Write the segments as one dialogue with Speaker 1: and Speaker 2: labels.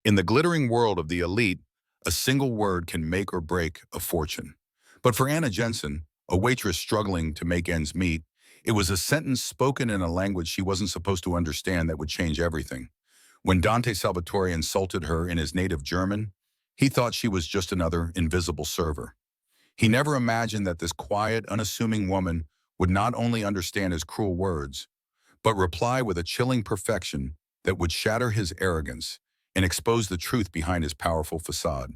Speaker 1: In the glittering world of the elite, a single word can make or break a fortune. But for Anna Jensen, a waitress struggling to make ends meet, it was a sentence spoken in a language she wasn't supposed to understand that would change everything. When Dante Salvatore insulted her in his native German, he thought she was just another invisible server. He never imagined that this quiet, unassuming woman would not only understand his cruel words, but reply with a chilling perfection that would shatter his arrogance and expose the truth behind his powerful facade.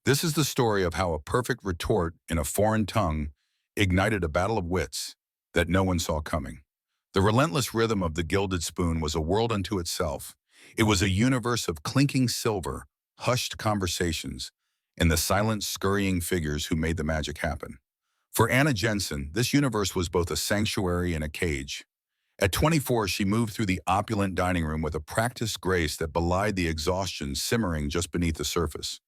Speaker 1: This is the story of how a perfect retort in a foreign tongue ignited a battle of wits that no one saw coming. The relentless rhythm of the gilded spoon was a world unto itself. It was a universe of clinking silver, hushed conversations, and the silent, scurrying figures who made the magic happen. For Anna Jensen, this universe was both a sanctuary and a cage. At 24, she moved through the opulent dining room with a practiced grace that belied the exhaustion simmering just beneath the surface.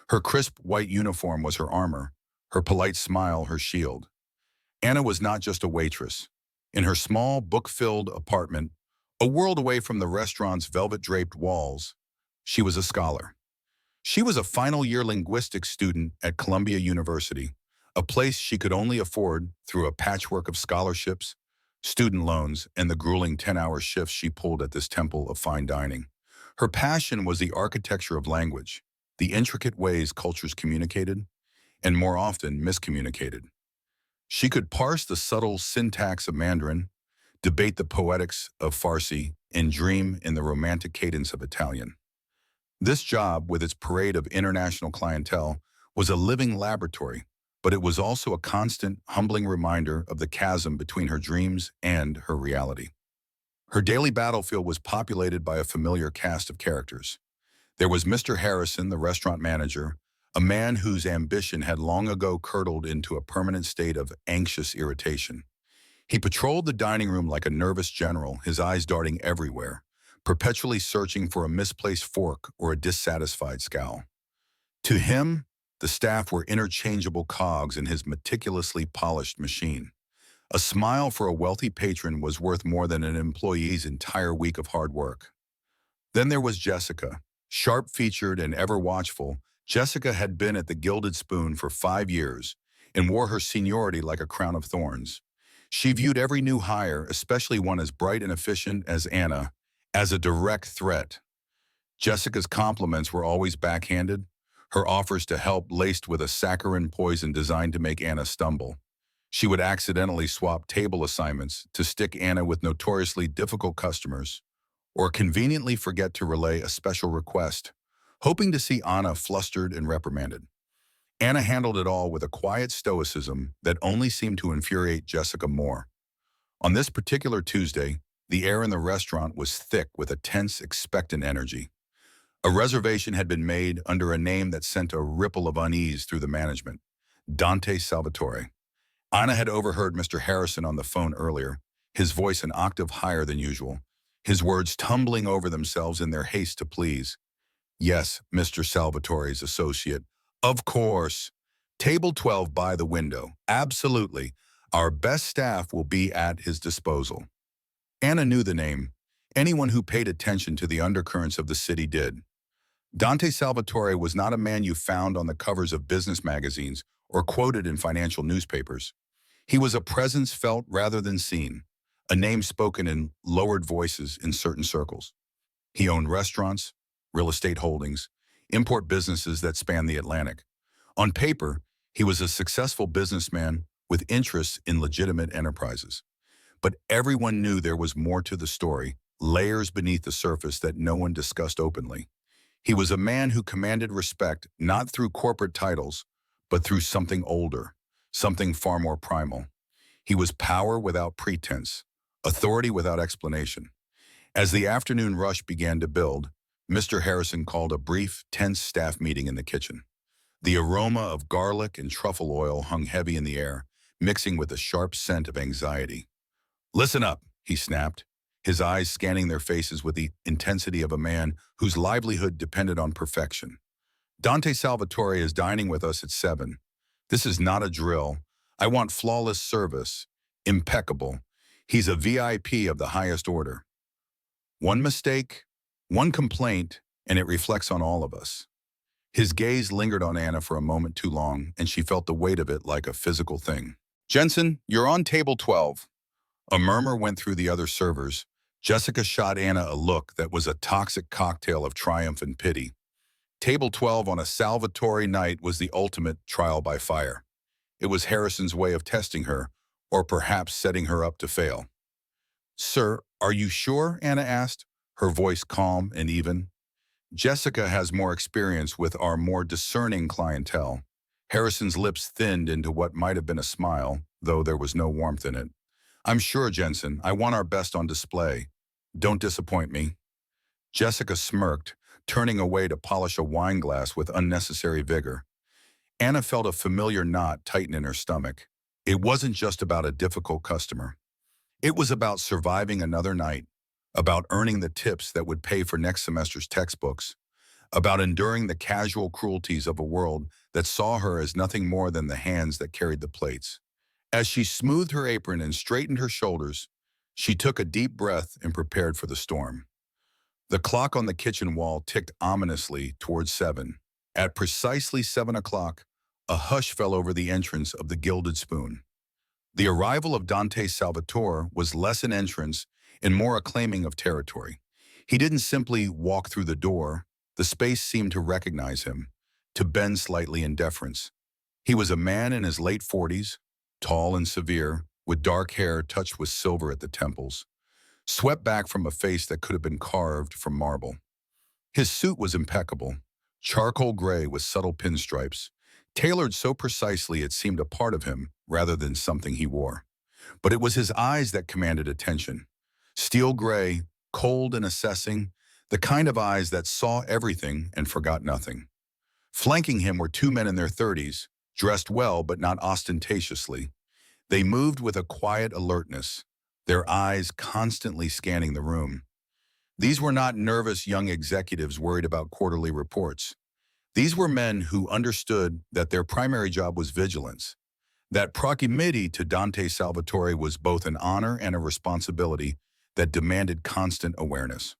Speaker 1: Her crisp white uniform was her armor, her polite smile her shield. Anna was not just a waitress. In her small, book-filled apartment, a world away from the restaurant's velvet-draped walls, she was a scholar. She was a final-year linguistics student at Columbia University, a place she could only afford through a patchwork of scholarships, student loans, and the grueling 10-hour shifts she pulled at this temple of fine dining. Her passion was the architecture of language, the intricate ways cultures communicated, and more often miscommunicated. She could parse the subtle syntax of Mandarin, debate the poetics of Farsi, and dream in the romantic cadence of Italian. This job, with its parade of international clientele, was a living laboratory, but it was also a constant, humbling reminder of the chasm between her dreams and her reality. Her daily battlefield was populated by a familiar cast of characters. There was Mr. Harrison, the restaurant manager, a man whose ambition had long ago curdled into a permanent state of anxious irritation. He patrolled the dining room like a nervous general, his eyes darting everywhere, perpetually searching for a misplaced fork or a dissatisfied scowl. To him, the staff were interchangeable cogs in his meticulously polished machine. A smile for a wealthy patron was worth more than an employee's entire week of hard work. Then there was Jessica. Sharp-featured and ever-watchful, Jessica had been at the Gilded Spoon for 5 years and wore her seniority like a crown of thorns. She viewed every new hire, especially one as bright and efficient as Anna, as a direct threat. Jessica's compliments were always backhanded, her offers to help laced with a saccharine poison designed to make Anna stumble. She would accidentally swap table assignments to stick Anna with notoriously difficult customers, or conveniently forget to relay a special request, hoping to see Anna flustered and reprimanded. Anna handled it all with a quiet stoicism that only seemed to infuriate Jessica more. On this particular Tuesday, the air in the restaurant was thick with a tense, expectant energy. A reservation had been made under a name that sent a ripple of unease through the management: Dante Salvatore. Anna had overheard Mr. Harrison on the phone earlier, his voice an octave higher than usual, his words tumbling over themselves in their haste to please. Yes, Mr. Salvatore's associate. Of course. Table 12 by the window. Absolutely. Our best staff will be at his disposal. Anna knew the name. Anyone who paid attention to the undercurrents of the city did. Dante Salvatore was not a man you found on the covers of business magazines or quoted in financial newspapers. He was a presence felt rather than seen, a name spoken in lowered voices in certain circles. He owned restaurants, real estate holdings, import businesses that spanned the Atlantic. On paper, he was a successful businessman with interests in legitimate enterprises. But everyone knew there was more to the story, layers beneath the surface that no one discussed openly. He was a man who commanded respect not through corporate titles, but through something older, something far more primal. He was power without pretense, authority without explanation. As the afternoon rush began to build, Mr. Harrison called a brief, tense staff meeting in the kitchen. The aroma of garlic and truffle oil hung heavy in the air, mixing with a sharp scent of anxiety. "Listen up," he snapped, his eyes scanning their faces with the intensity of a man whose livelihood depended on perfection. "Dante Salvatore is dining with us at 7. This is not a drill. I want flawless service. Impeccable. He's a VIP of the highest order. One mistake, one complaint, and it reflects on all of us. His gaze lingered on Anna for a moment too long, and she felt the weight of it like a physical thing. Jensen, you're on table 12. A murmur went through the other servers. Jessica shot Anna a look that was a toxic cocktail of triumph and pity. Table 12 on a Salvatore night was the ultimate trial by fire. It was Harrison's way of testing her, or perhaps setting her up to fail. Sir, are you sure? Anna asked, her voice calm and even. Jessica has more experience with our more discerning clientele. Harrison's lips thinned into what might have been a smile, though there was no warmth in it. I'm sure, Jensen, I want our best on display. Don't disappoint me. Jessica smirked, turning away to polish a wine glass with unnecessary vigor. Anna felt a familiar knot tighten in her stomach. It wasn't just about a difficult customer. It was about surviving another night, about earning the tips that would pay for next semester's textbooks, about enduring the casual cruelties of a world that saw her as nothing more than the hands that carried the plates. As she smoothed her apron and straightened her shoulders, she took a deep breath and prepared for the storm. The clock on the kitchen wall ticked ominously towards 7. At precisely 7 o'clock, a hush fell over the entrance of the Gilded Spoon. The arrival of Dante Salvatore was less an entrance and more a claiming of territory. He didn't simply walk through the door. The space seemed to recognize him, to bend slightly in deference. He was a man in his late 40s, tall and severe, with dark hair touched with silver at the temples, swept back from a face that could have been carved from marble. His suit was impeccable, charcoal gray with subtle pinstripes, tailored so precisely it seemed a part of him rather than something he wore. But it was his eyes that commanded attention. Steel gray, cold and assessing, the kind of eyes that saw everything and forgot nothing. Flanking him were two men in their 30s, dressed well but not ostentatiously. They moved with a quiet alertness, their eyes constantly scanning the room. These were not nervous young executives worried about quarterly reports. These were men who understood that their primary job was vigilance, that proximity to Dante Salvatore was both an honor and a responsibility that demanded constant awareness.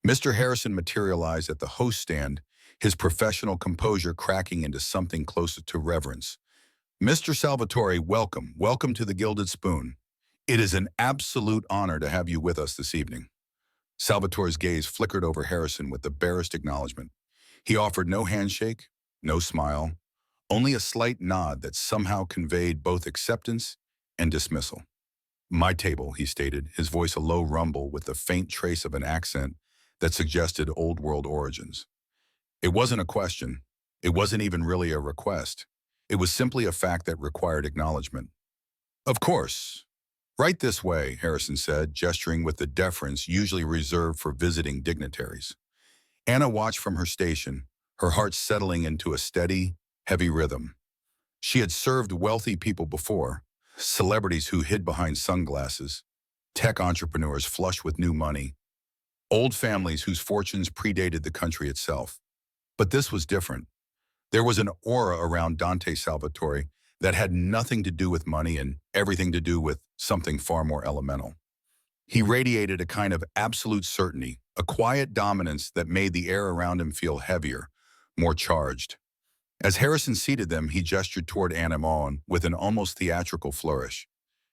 Speaker 1: Mr. Harrison materialized at the host stand, his professional composure cracking into something closer to reverence. Mr. Salvatore, welcome to the Gilded Spoon. It is an absolute honor to have you with us this evening. Salvatore's gaze flickered over Harrison with the barest acknowledgement. He offered no handshake, no smile, only a slight nod that somehow conveyed both acceptance and dismissal. My table, he stated, his voice a low rumble with the faint trace of an accent that suggested old-world origins. It wasn't a question. It wasn't even really a request. It was simply a fact that required acknowledgement. Of course. Right this way, Harrison said, gesturing with the deference usually reserved for visiting dignitaries. Anna watched from her station, her heart settling into a steady, heavy rhythm. She had served wealthy people before, celebrities who hid behind sunglasses, tech entrepreneurs flush with new money, old families whose fortunes predated the country itself. But this was different. There was an aura around Dante Salvatore that had nothing to do with money and everything to do with something far more elemental. He radiated a kind of absolute certainty, a quiet dominance that made the air around him feel heavier, more charged. As Harrison seated them, he gestured toward Anna Maughan with an almost theatrical flourish.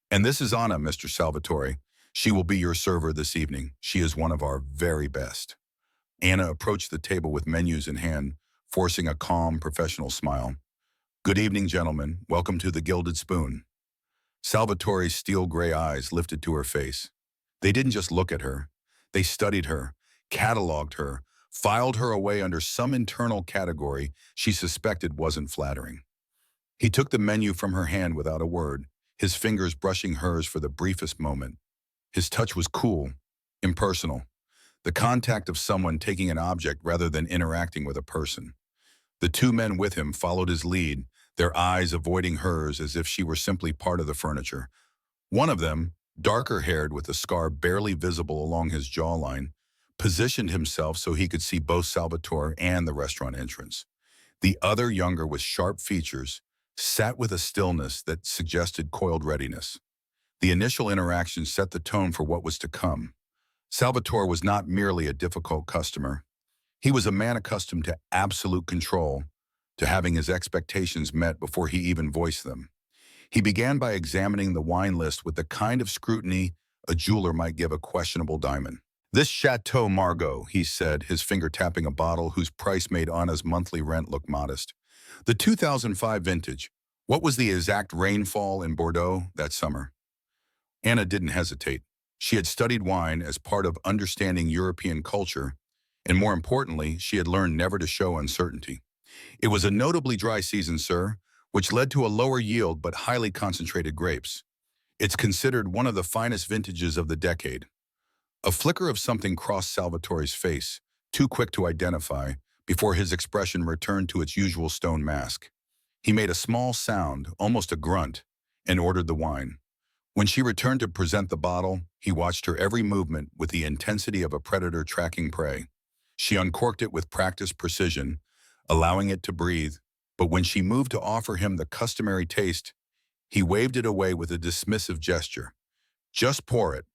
Speaker 1: And this is Anna, Mr. Salvatore. She will be your server this evening. She is one of our very best. Anna approached the table with menus in hand, forcing a calm, professional smile. Good evening, gentlemen. Welcome to the Gilded Spoon. Salvatore's steel gray eyes lifted to her face. They didn't just look at her. They studied her, cataloged her, filed her away under some internal category she suspected wasn't flattering. He took the menu from her hand without a word, his fingers brushing hers for the briefest moment. His touch was cool, impersonal, the contact of someone taking an object rather than interacting with a person. The two men with him followed his lead, their eyes avoiding hers as if she were simply part of the furniture. One of them, darker-haired with a scar barely visible along his jawline, positioned himself so he could see both Salvatore and the restaurant entrance. The other, younger with sharp features, sat with a stillness that suggested coiled readiness. The initial interaction set the tone for what was to come. Salvatore was not merely a difficult customer. He was a man accustomed to absolute control, to having his expectations met before he even voiced them. He began by examining the wine list with the kind of scrutiny a jeweler might give a questionable diamond. "This Chateau Margaux," he said, his finger tapping a bottle whose price made Anna's monthly rent look modest. "The 2005 vintage. What was the exact rainfall in Bordeaux that summer?" Anna didn't hesitate. She had studied wine as part of understanding European culture, and more importantly, she had learned never to show uncertainty. "It was a notably dry season, sir, which led to a lower yield but highly concentrated grapes. It's considered one of the finest vintages of the decade." A flicker of something crossed Salvatore's face, too quick to identify, before his expression returned to its usual stone mask. He made a small sound, almost a grunt, and ordered the wine. When she returned to present the bottle, he watched her every movement with the intensity of a predator tracking prey. She uncorked it with practiced precision, allowing it to breathe, but when she moved to offer him the customary taste, he waved it away with a dismissive gesture. "Just pour it."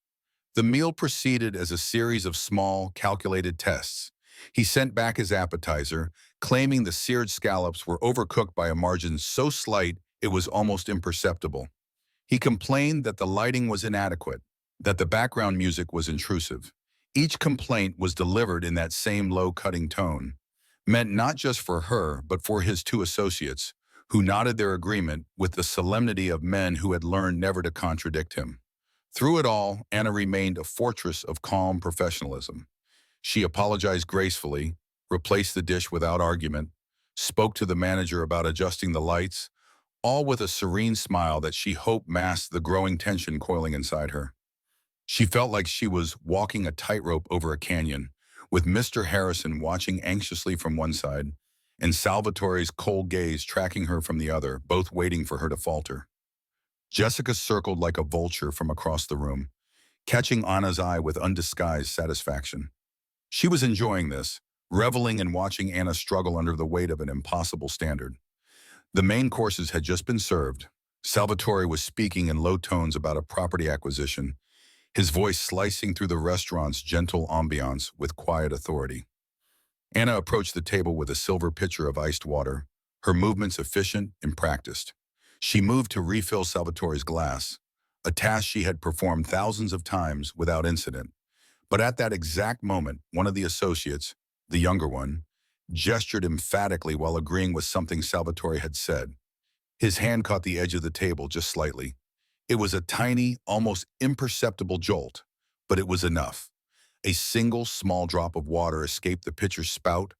Speaker 1: The meal proceeded as a series of small, calculated tests. He sent back his appetizer, claiming the seared scallops were overcooked by a margin so slight it was almost imperceptible. He complained that the lighting was inadequate, that the background music was intrusive. Each complaint was delivered in that same low-cutting tone, meant not just for her, but for his two associates, who nodded their agreement with the solemnity of men who had learned never to contradict him. Through it all, Anna remained a fortress of calm professionalism. She apologized gracefully, replaced the dish without argument, spoke to the manager about adjusting the lights, all with a serene smile that she hoped masked the growing tension coiling inside her. She felt like she was walking a tightrope over a canyon, with Mr. Harrison watching anxiously from one side, and Salvatore's cold gaze tracking her from the other, both waiting for her to falter. Jessica circled like a vulture from across the room, catching Anna's eye with undisguised satisfaction. She was enjoying this, reveling in watching Anna struggle under the weight of an impossible standard. The main courses had just been served. Salvatore was speaking in low tones about a property acquisition, his voice slicing through the restaurant's gentle ambiance with quiet authority. Anna approached the table with a silver pitcher of iced water, her movements efficient and practiced. She moved to refill Salvatore's glass, a task she had performed thousands of times without incident. But at that exact moment, one of the associates, the younger one, gestured emphatically while agreeing with something Salvatore had said. His hand caught the edge of the table just slightly. It was a tiny, almost imperceptible jolt, but it was enough. A single small drop of water escaped the pitcher's spout,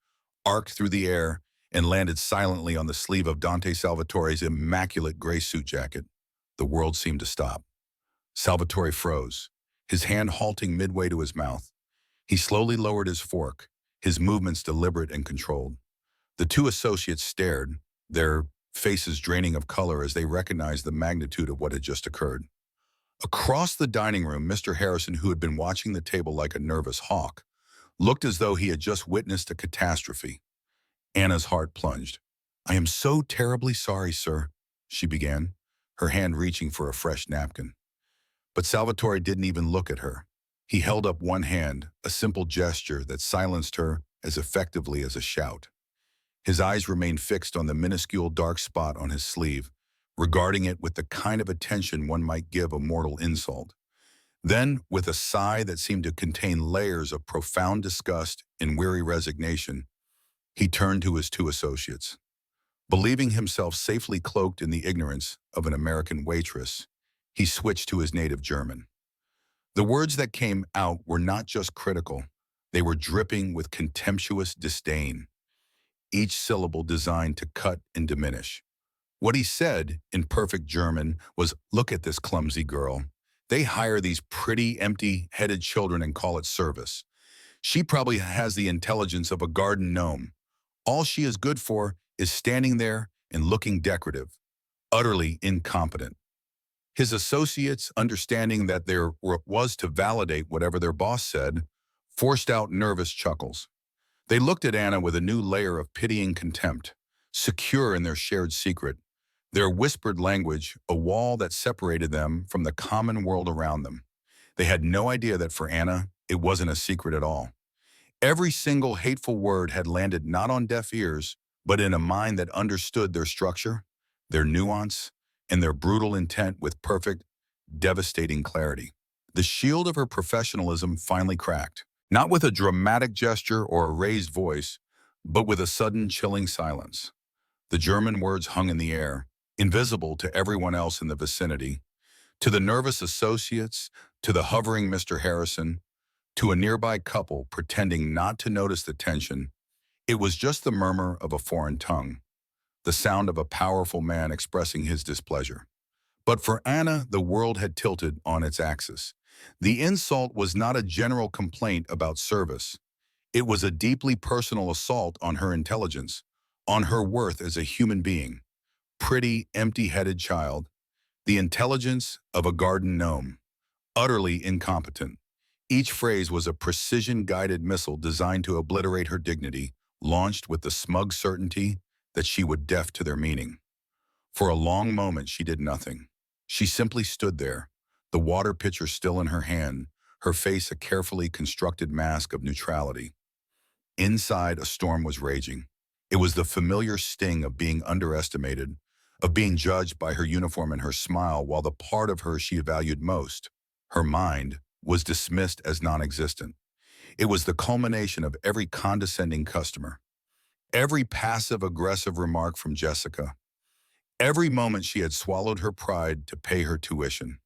Speaker 1: arced through the air, and landed silently on the sleeve of Dante Salvatore's immaculate gray suit jacket. The world seemed to stop. Salvatore froze, his hand halting midway to his mouth. He slowly lowered his fork, his movements deliberate and controlled. The two associates stared, their faces draining of color as they recognized the magnitude of what had just occurred. Across the dining room, Mr. Harrison, who had been watching the table like a nervous hawk, looked as though he had just witnessed a catastrophe. Anna's heart plunged. "I am so terribly sorry, sir," she began, her hand reaching for a fresh napkin. But Salvatore didn't even look at her. He held up one hand, a simple gesture that silenced her as effectively as a shout. His eyes remained fixed on the minuscule dark spot on his sleeve, regarding it with the kind of attention one might give a mortal insult. Then, with a sigh that seemed to contain layers of profound disgust and weary resignation, he turned to his two associates. Believing himself safely cloaked in the ignorance of an American waitress, he switched to his native German. The words that came out were not just critical, they were dripping with contemptuous disdain, each syllable designed to cut and diminish. What he said, in perfect German, was, "Look at this clumsy girl. They hire these pretty, empty-headed children and call it service. She probably has the intelligence of a garden gnome. All she is good for is standing there and looking decorative, utterly incompetent." His associates, understanding that their work was to validate whatever their boss said, forced out nervous chuckles. They looked at Anna with a new layer of pitying contempt, secure in their shared secret, their whispered language, a wall that separated them from the common world around them. They had no idea that for Anna, it wasn't a secret at all. Every single hateful word had landed not on deaf ears, but in a mind that understood their structure, their nuance, and their brutal intent with perfect, devastating clarity. The shield of her professionalism finally cracked, not with a dramatic gesture or a raised voice, but with a sudden chilling silence. The German words hung in the air, invisible to everyone else in the vicinity, to the nervous associates, to the hovering Mr. Harrison, to a nearby couple pretending not to notice the tension. It was just the murmur of a foreign tongue, the sound of a powerful man expressing his displeasure. But for Anna, the world had tilted on its axis. The insult was not a general complaint about service. It was a deeply personal assault on her intelligence, on her worth as a human being. Pretty, empty-headed child, the intelligence of a garden gnome, utterly incompetent. Each phrase was a precision-guided missile designed to obliterate her dignity, launched with the smug certainty that she would deaf to their meaning. For a long moment, she did nothing. She simply stood there, the water pitcher still in her hand, her face a carefully constructed mask of neutrality. Inside, a storm was raging. It was the familiar sting of being underestimated, of being judged by her uniform and her smile, while the part of her she valued most, her mind, was dismissed as non-existent. It was the culmination of every condescending customer, every passive-aggressive remark from Jessica, every moment she had swallowed her pride to pay her tuition.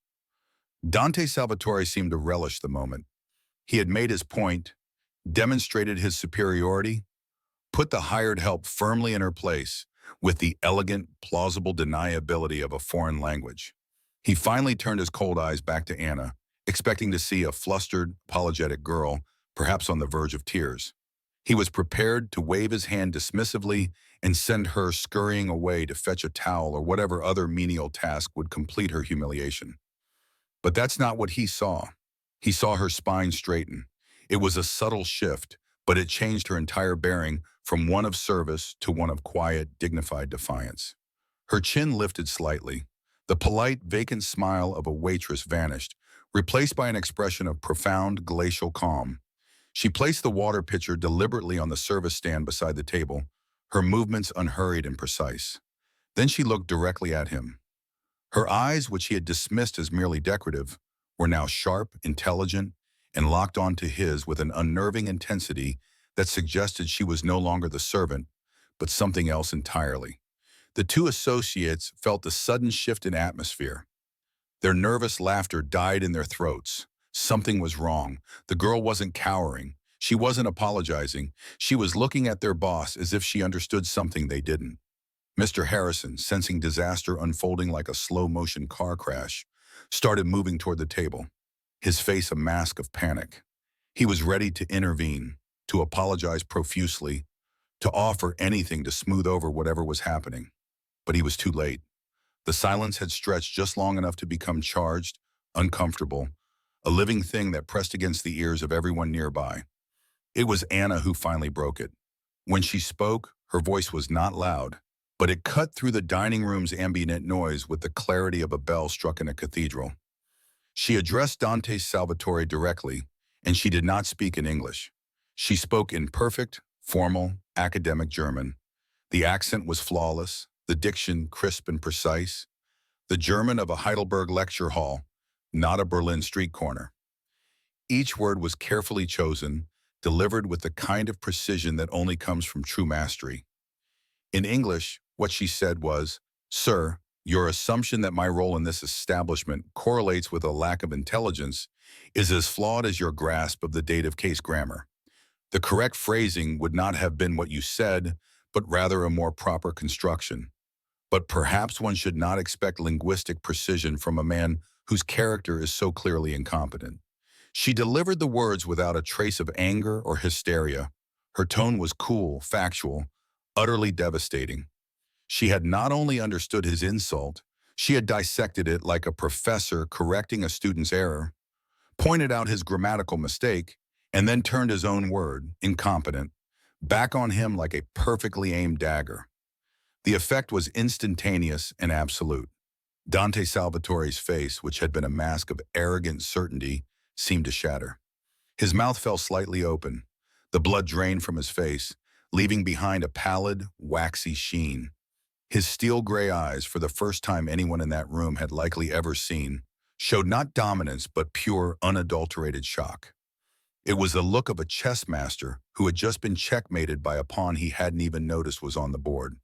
Speaker 1: Dante Salvatore seemed to relish the moment. He had made his point, demonstrated his superiority, put the hired help firmly in her place with the elegant, plausible deniability of a foreign language. He finally turned his cold eyes back to Anna, expecting to see a flustered, apologetic girl, perhaps on the verge of tears. He was prepared to wave his hand dismissively and send her scurrying away to fetch a towel or whatever other menial task would complete her humiliation. But that's not what he saw. He saw her spine straighten. It was a subtle shift, but it changed her entire bearing from one of service to one of quiet, dignified defiance. Her chin lifted slightly. The polite, vacant smile of a waitress vanished, replaced by an expression of profound, glacial calm. She placed the water pitcher deliberately on the service stand beside the table, her movements unhurried and precise. Then she looked directly at him. Her eyes, which he had dismissed as merely decorative, were now sharp, intelligent, and locked onto his with an unnerving intensity that suggested she was no longer the servant, but something else entirely. The two associates felt the sudden shift in atmosphere. Their nervous laughter died in their throats. Something was wrong. The girl wasn't cowering. She wasn't apologizing. She was looking at their boss as if she understood something they didn't. Mr. Harrison, sensing disaster unfolding like a slow-motion car crash, started moving toward the table, his face a mask of panic. He was ready to intervene, to apologize profusely, to offer anything to smooth over whatever was happening. But he was too late. The silence had stretched just long enough to become charged, uncomfortable, a living thing that pressed against the ears of everyone nearby. It was Anna who finally broke it. When she spoke, her voice was not loud, but it cut through the dining room's ambient noise with the clarity of a bell struck in a cathedral. She addressed Dante Salvatore directly, and she did not speak in English. She spoke in perfect, formal, academic German. The accent was flawless, the diction crisp and precise, the German of a Heidelberg lecture hall, not a Berlin street corner. Each word was carefully chosen, delivered with the kind of precision that only comes from true mastery. In English, what she said was, "Sir, your assumption that my role in this establishment correlates with a lack of intelligence is as flawed as your grasp of the dative case grammar. The correct phrasing would not have been what you said, but rather a more proper construction. But perhaps one should not expect linguistic precision from a man whose character is so clearly incompetent." She delivered the words without a trace of anger or hysteria. Her tone was cool, factual, utterly devastating. She had not only understood his insult, she had dissected it like a professor correcting a student's error, pointed out his grammatical mistake, and then turned his own word, incompetent, back on him like a perfectly aimed dagger. The effect was instantaneous and absolute. Dante Salvatore's face, which had been a mask of arrogant certainty, seemed to shatter. His mouth fell slightly open. The blood drained from his face, leaving behind a pallid, waxy sheen. His steel gray eyes, for the first time anyone in that room had likely ever seen, showed not dominance but pure, unadulterated shock. It was the look of a chess master who had just been checkmated by a pawn he hadn't even noticed was on the board.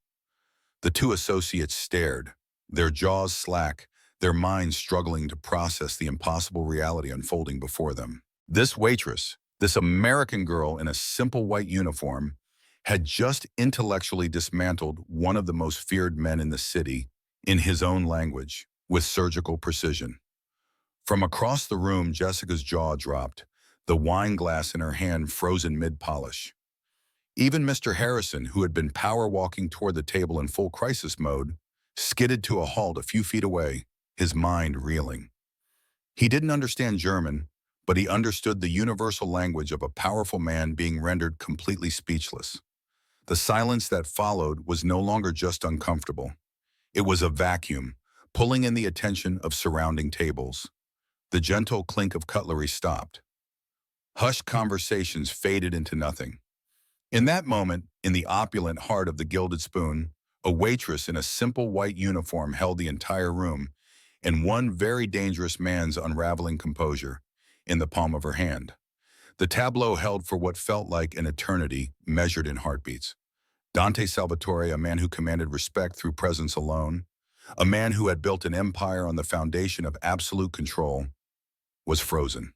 Speaker 1: The two associates stared, their jaws slack, their minds struggling to process the impossible reality unfolding before them. This waitress, this American girl in a simple white uniform, had just intellectually dismantled one of the most feared men in the city in his own language, with surgical precision. From across the room, Jessica's jaw dropped, the wine glass in her hand frozen mid-polish. Even Mr. Harrison, who had been power-walking toward the table in full crisis mode, skidded to a halt a few feet away, his mind reeling. He didn't understand German, but he understood the universal language of a powerful man being rendered completely speechless. The silence that followed was no longer just uncomfortable. It was a vacuum, pulling in the attention of surrounding tables. The gentle clink of cutlery stopped. Hushed conversations faded into nothing. In that moment, in the opulent heart of the Gilded Spoon, a waitress in a simple white uniform held the entire room, and one very dangerous man's unraveling composure in the palm of her hand. The tableau held for what felt like an eternity measured in heartbeats. Dante Salvatore, a man who commanded respect through presence alone, a man who had built an empire on the foundation of absolute control, was frozen.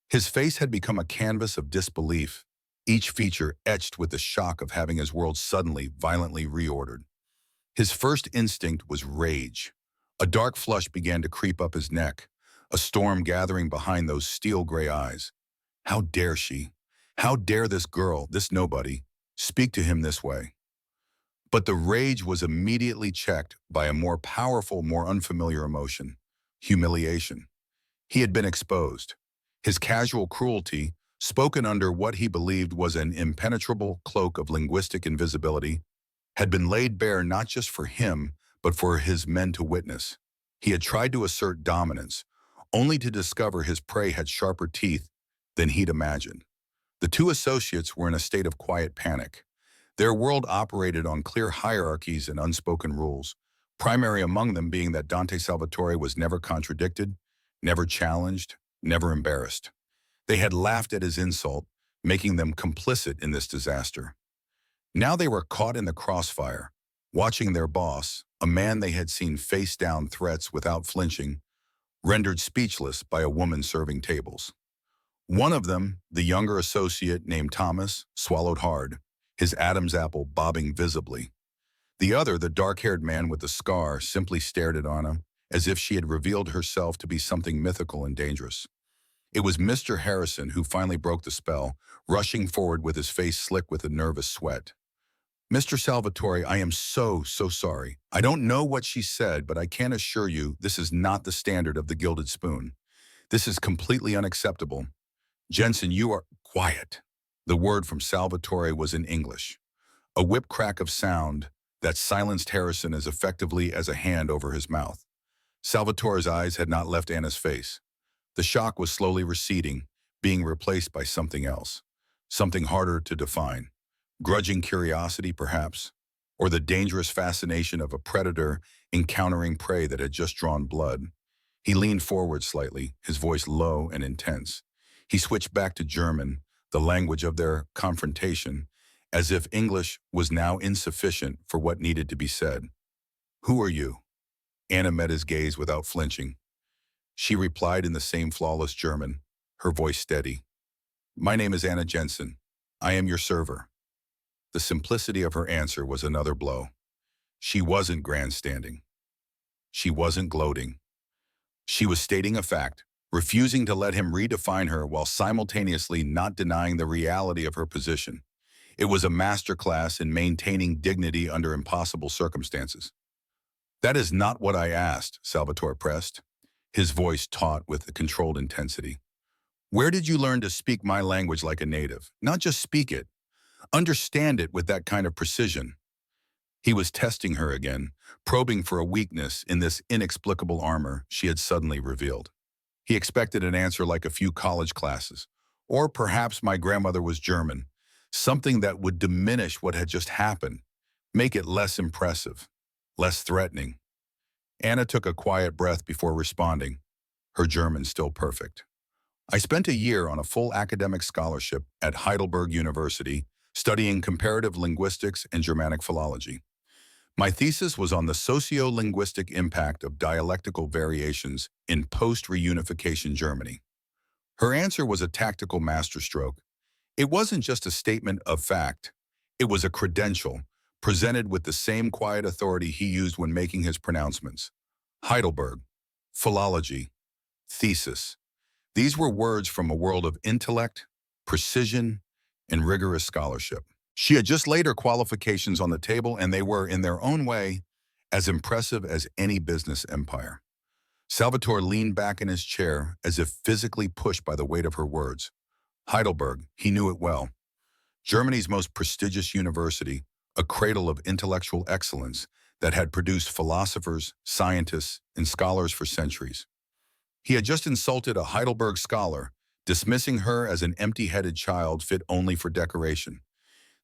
Speaker 1: His face had become a canvas of disbelief, each feature etched with the shock of having his world suddenly, violently reordered. His first instinct was rage. A dark flush began to creep up his neck, a storm gathering behind those steel gray eyes. How dare she? How dare this girl, this nobody, speak to him this way? But the rage was immediately checked by a more powerful, more unfamiliar emotion: humiliation. He had been exposed. His casual cruelty, spoken under what he believed was an impenetrable cloak of linguistic invisibility, had been laid bare not just for him, but for his men to witness. He had tried to assert dominance, only to discover his prey had sharper teeth than he'd imagined. The two associates were in a state of quiet panic. Their world operated on clear hierarchies and unspoken rules, primary among them being that Dante Salvatore was never contradicted, never challenged, never embarrassed. They had laughed at his insult, making them complicit in this disaster. Now they were caught in the crossfire, watching their boss, a man they had seen face down threats without flinching, rendered speechless by a woman serving tables. One of them, the younger associate named Thomas, swallowed hard, his Adam's apple bobbing visibly. The other, the dark-haired man with the scar, simply stared at Anna, as if she had revealed herself to be something mythical and dangerous. It was Mr. Harrison who finally broke the spell, rushing forward with his face slick with a nervous sweat. "Mr. Salvatore, I am so sorry. I don't know what she said, but I can assure you this is not the standard of the Gilded Spoon. This is completely unacceptable. Jensen, you are—" "Quiet." The word from Salvatore was in English, a whip crack of sound that silenced Harrison as effectively as a hand over his mouth. Salvatore's eyes had not left Anna's face. The shock was slowly receding, being replaced by something else, something harder to define. Grudging curiosity, perhaps, or the dangerous fascination of a predator encountering prey that had just drawn blood. He leaned forward slightly, his voice low and intense. He switched back to German, the language of their confrontation, as if English was now insufficient for what needed to be said. "Who are you?" Anna met his gaze without flinching. She replied in the same flawless German, her voice steady. "My name is Anna Jensen. I am your server." The simplicity of her answer was another blow. She wasn't grandstanding. She wasn't gloating. She was stating a fact, refusing to let him redefine her while simultaneously not denying the reality of her position. It was a masterclass in maintaining dignity under impossible circumstances. "That is not what I asked," Salvatore pressed, his voice taut with a controlled intensity. "Where did you learn to speak my language like a native? Not just speak it. Understand it with that kind of precision." He was testing her again, probing for a weakness in this inexplicable armor she had suddenly revealed. He expected an answer like a few college classes, Or perhaps my grandmother was German, something that would diminish what had just happened, make it less impressive, less threatening. Anna took a quiet breath before responding, her German still perfect. I spent a year on a full academic scholarship at Heidelberg University, studying comparative linguistics and Germanic philology. My thesis was on the socio-linguistic impact of dialectical variations in post-reunification Germany. Her answer was a tactical masterstroke. It wasn't just a statement of fact. It was a credential, presented with the same quiet authority he used when making his pronouncements. Heidelberg, philology, thesis. These were words from a world of intellect, precision, and rigorous scholarship. She had just laid her qualifications on the table, and they were, in their own way, as impressive as any business empire. Salvatore leaned back in his chair as if physically pushed by the weight of her words. Heidelberg, he knew it well. Germany's most prestigious university, a cradle of intellectual excellence that had produced philosophers, scientists, and scholars for centuries. He had just insulted a Heidelberg scholar, dismissing her as an empty-headed child fit only for decoration.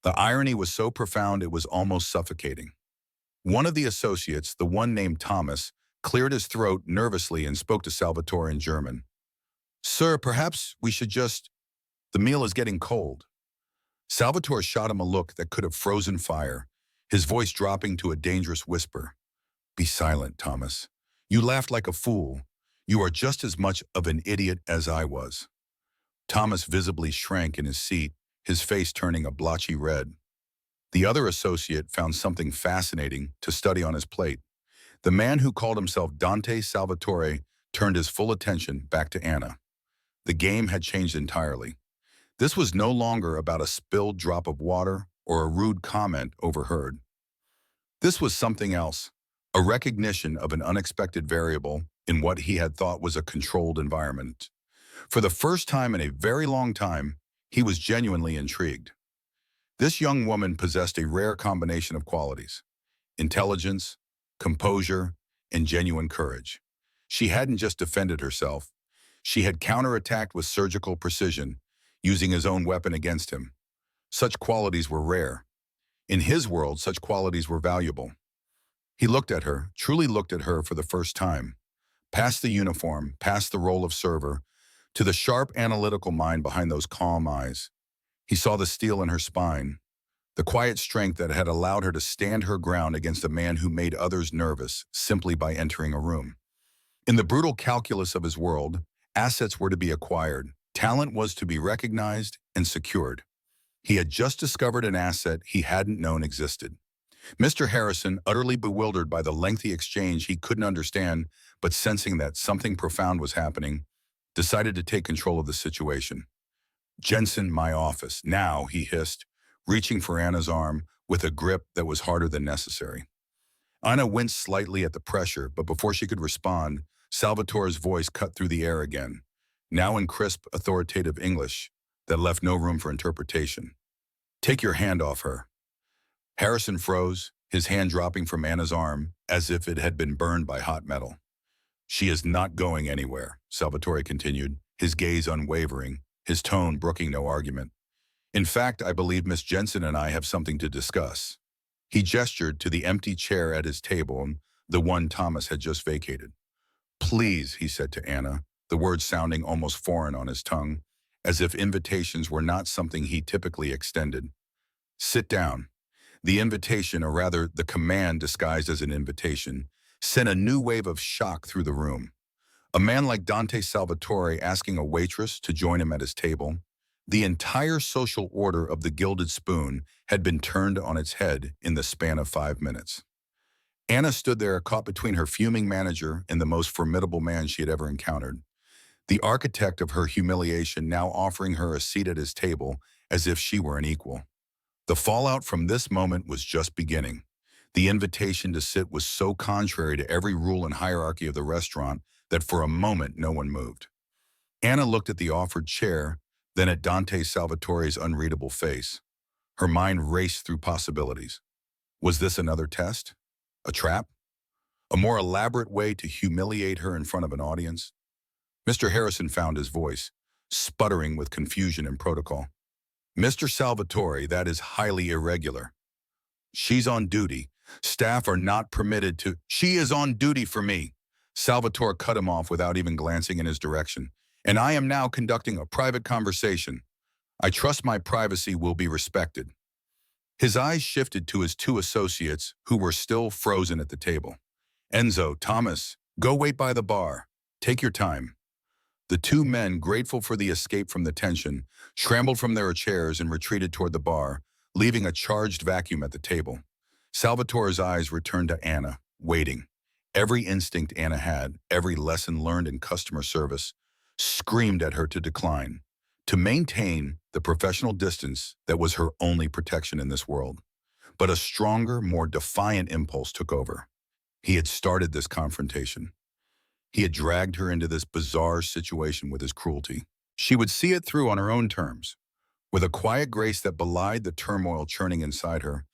Speaker 1: The irony was so profound it was almost suffocating. One of the associates, the one named Thomas, cleared his throat nervously and spoke to Salvatore in German. "Sir, perhaps we should just... The meal is getting cold." Salvatore shot him a look that could have frozen fire, his voice dropping to a dangerous whisper. "Be silent, Thomas. You laughed like a fool. You are just as much of an idiot as I was." Thomas visibly shrank in his seat, his face turning a blotchy red. The other associate found something fascinating to study on his plate. The man who called himself Dante Salvatore turned his full attention back to Anna. The game had changed entirely. This was no longer about a spilled drop of water or a rude comment overheard. This was something else, a recognition of an unexpected variable in what he had thought was a controlled environment. For the first time in a very long time, he was genuinely intrigued. This young woman possessed a rare combination of qualities: intelligence, composure, and genuine courage. She hadn't just defended herself. She had counterattacked with surgical precision, using his own weapon against him. Such qualities were rare. In his world, such qualities were valuable. He looked at her, truly looked at her for the first time. Past the uniform, past the role of server, to the sharp analytical mind behind those calm eyes. He saw the steel in her spine, the quiet strength that had allowed her to stand her ground against a man who made others nervous simply by entering a room. In the brutal calculus of his world, assets were to be acquired, talent was to be recognized and secured. He had just discovered an asset he hadn't known existed. Mr. Harrison, utterly bewildered by the lengthy exchange he couldn't understand, but sensing that something profound was happening, decided to take control of the situation. "Jensen, my office, now," he hissed, reaching for Anna's arm with a grip that was harder than necessary. Anna winced slightly at the pressure, but before she could respond, Salvatore's voice cut through the air again, now in crisp, authoritative English that left no room for interpretation. "Take your hand off her." Harrison froze, his hand dropping from Anna's arm as if it had been burned by hot metal. "She is not going anywhere," Salvatore continued, his gaze unwavering, his tone brooking no argument. "In fact, I believe Miss Jensen and I have something to discuss." He gestured to the empty chair at his table, the one Thomas had just vacated. "Please," he said to Anna, the words sounding almost foreign on his tongue, as if invitations were not something he typically extended. "Sit down." The invitation, or rather the command disguised as an invitation, sent a new wave of shock through the room. A man like Dante Salvatore asking a waitress to join him at his table. The entire social order of the Gilded Spoon had been turned on its head in the span of 5 minutes. Anna stood there, caught between her fuming manager and the most formidable man she had ever encountered. The architect of her humiliation now offering her a seat at his table as if she were an equal. The fallout from this moment was just beginning. The invitation to sit was so contrary to every rule and hierarchy of the restaurant that for a moment no one moved. Anna looked at the offered chair, then at Dante Salvatore's unreadable face. Her mind raced through possibilities. Was this another test? A trap? A more elaborate way to humiliate her in front of an audience? Mr. Harrison found his voice, sputtering with confusion and protocol. Mr. Salvatore, that is highly irregular. She's on duty. Staff are not permitted to. She is on duty for me. Salvatore cut him off without even glancing in his direction. And I am now conducting a private conversation. I trust my privacy will be respected. His eyes shifted to his two associates who were still frozen at the table. Enzo, Thomas, go wait by the bar. Take your time. The two men, grateful for the escape from the tension, scrambled from their chairs and retreated toward the bar, leaving a charged vacuum at the table. Salvatore's eyes returned to Anna, waiting. Every instinct Anna had, every lesson learned in customer service, screamed at her to decline, to maintain the professional distance that was her only protection in this world. But a stronger, more defiant impulse took over. He had started this confrontation. He had dragged her into this bizarre situation with his cruelty. She would see it through on her own terms. With a quiet grace that belied the turmoil churning inside her,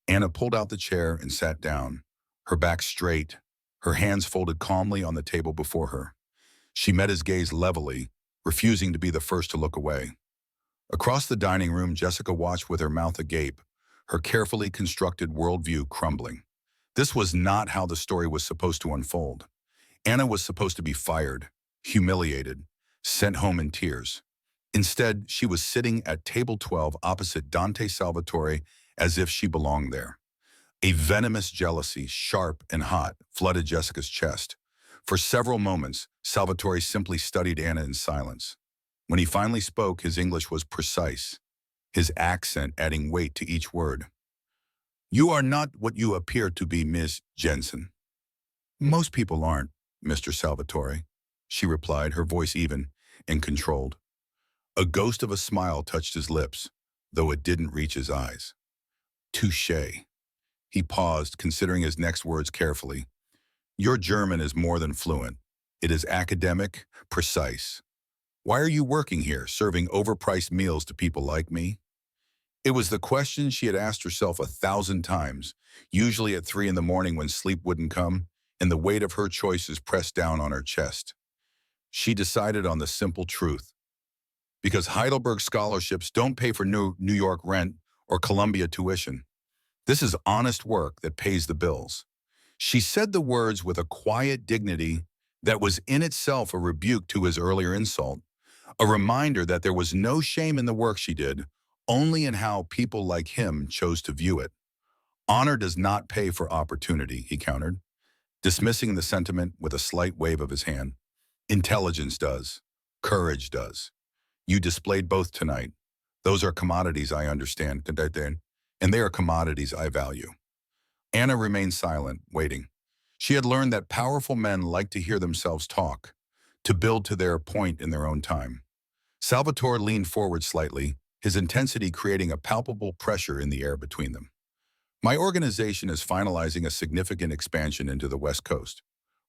Speaker 1: Anna pulled out the chair and sat down, her back straight, her hands folded calmly on the table before her. She met his gaze levelly, refusing to be the first to look away. Across the dining room, Jessica watched with her mouth agape, her carefully constructed worldview crumbling. This was not how the story was supposed to unfold. Anna was supposed to be fired, humiliated, sent home in tears. Instead, she was sitting at table 12 opposite Dante Salvatore as if she belonged there. A venomous jealousy, sharp and hot, flooded Jessica's chest. For several moments, Salvatore simply studied Anna in silence. When he finally spoke, his English was precise, his accent adding weight to each word. "You are not what you appear to be, Miss Jensen." "Most people aren't, Mr. Salvatore," she replied, her voice even and controlled. A ghost of a smile touched his lips, though it didn't reach his eyes. "Touché." He paused, considering his next words carefully. "Your German is more than fluent. It is academic, precise. Why are you working here, serving overpriced meals to people like me?" It was the question she had asked herself 1,000 times, usually at 3 in the morning when sleep wouldn't come, and the weight of her choices pressed down on her chest. She decided on the simple truth. Because Heidelberg scholarships don't pay for New York rent or Columbia tuition. This is honest work that pays the bills. She said the words with a quiet dignity that was in itself a rebuke to his earlier insult, a reminder that there was no shame in the work she did, only in how people like him chose to view it. "Honor does not pay for opportunity," he countered, dismissing the sentiment with a slight wave of his hand. "Intelligence does. Courage does. You displayed both tonight. Those are commodities I understand, and they are commodities I value." Anna remained silent, waiting. She had learned that powerful men like to hear themselves talk, to build to their point in their own time. Salvatore leaned forward slightly, his intensity creating a palpable pressure in the air between them. "My organization is finalizing a significant expansion into the West Coast.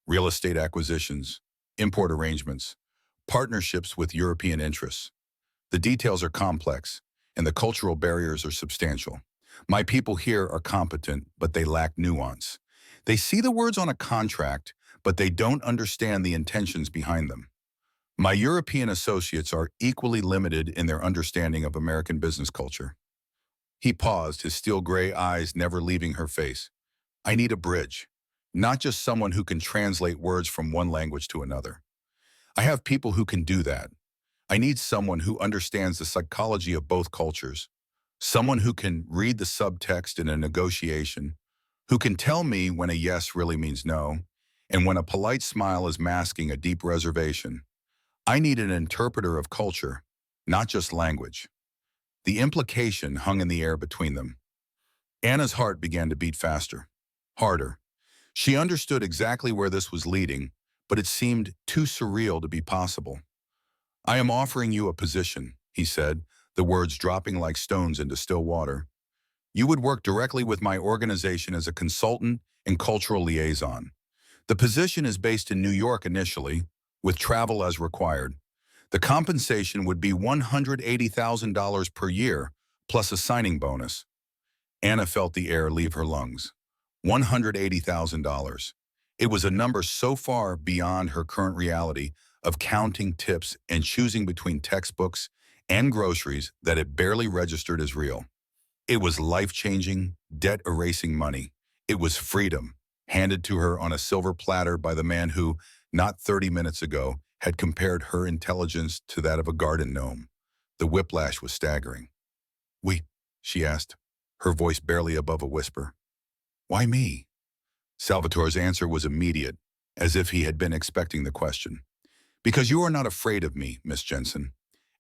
Speaker 1: Real estate acquisitions, import arrangements, partnerships with European interests. The details are complex, and the cultural barriers are substantial. My people here are competent, but they lack nuance. They see the words on a contract, but they don't understand the intentions behind them. My European associates are equally limited in their understanding of American business culture." He paused, his steel gray eyes never leaving her face. "I need a bridge, not just someone who can translate words from one language to another. I have people who can do that. I need someone who understands the psychology of both cultures, someone who can read the subtext in a negotiation, who can tell me when a yes really means no, and when a polite smile is masking a deep reservation. I need an interpreter of culture, not just language." The implication hung in the air between them. Anna's heart began to beat faster, harder. She understood exactly where this was leading, but it seemed too surreal to be possible. "I am offering you a position," he said, the words dropping like stones into still water. "You would work directly with my organization as a consultant and cultural liaison. The position is based in New York initially, with travel as required. The compensation would be $180,000 per year, plus a signing bonus." Anna felt the air leave her lungs. $180,000. It was a number so far beyond her current reality, of counting tips and choosing between textbooks and groceries that it barely registered as real. It was life-changing, debt-erasing money. It was freedom, handed to her on a silver platter by the man who, not 30 minutes ago, had compared her intelligence to that of a garden gnome. The whiplash was staggering. "We," she asked, her voice barely above a whisper. "Why me?" Salvatore's answer was immediate, as if he had been expecting the question. "Because you are not afraid of me, Miss Jensen.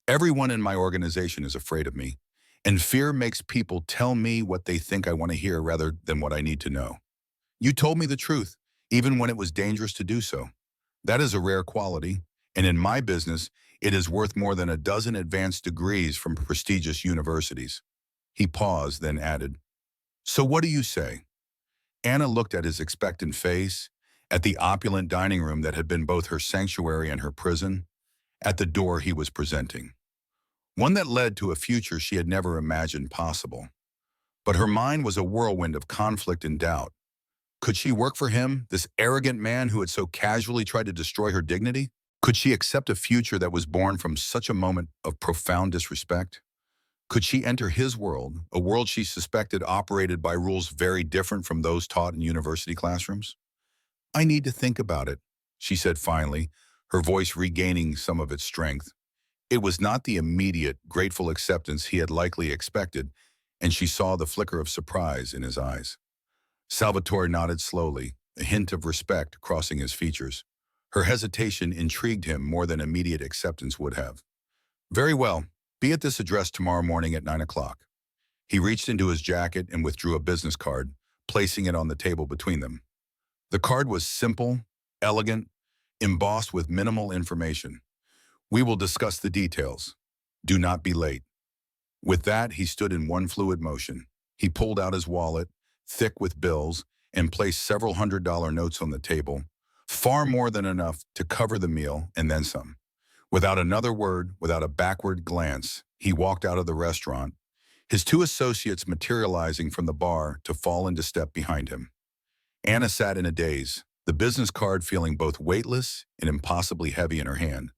Speaker 1: Everyone in my organization is afraid of me, and fear makes people tell me what they think I want to hear rather than what I need to know. You told me the truth, even when it was dangerous to do so. That is a rare quality, and in my business, it is worth more than a dozen advanced degrees from prestigious universities." He paused, then added, "So what do you say?" Anna looked at his expectant face, at the opulent dining room that had been both her sanctuary and her prison, at the door he was presenting. One that led to a future she had never imagined possible. But her mind was a whirlwind of conflict and doubt. Could she work for him, this arrogant man who had so casually tried to destroy her dignity? Could she accept a future that was born from such a moment of profound disrespect? Could she enter his world, a world she suspected operated by rules very different from those taught in university classrooms? "I need to think about it," she said finally, her voice regaining some of its strength. It was not the immediate, grateful acceptance he had likely expected, and she saw the flicker of surprise in his eyes. Salvatore nodded slowly, a hint of respect crossing his features. Her hesitation intrigued him more than immediate acceptance would have. "Very well. Be at this address tomorrow morning at 9 o'clock. He reached into his jacket and withdrew a business card, placing it on the table between them. The card was simple, elegant, embossed with minimal information. "We will discuss the details. Do not be late." With that, he stood in one fluid motion. He pulled out his wallet, thick with bills, and placed several $100 notes on the table, far more than enough to cover the meal and then some. Without another word, without a backward glance, he walked out of the restaurant, his two associates materializing from the bar to fall into step behind him. Anna sat in a daze, the business card feeling both weightless and impossibly heavy in her hand.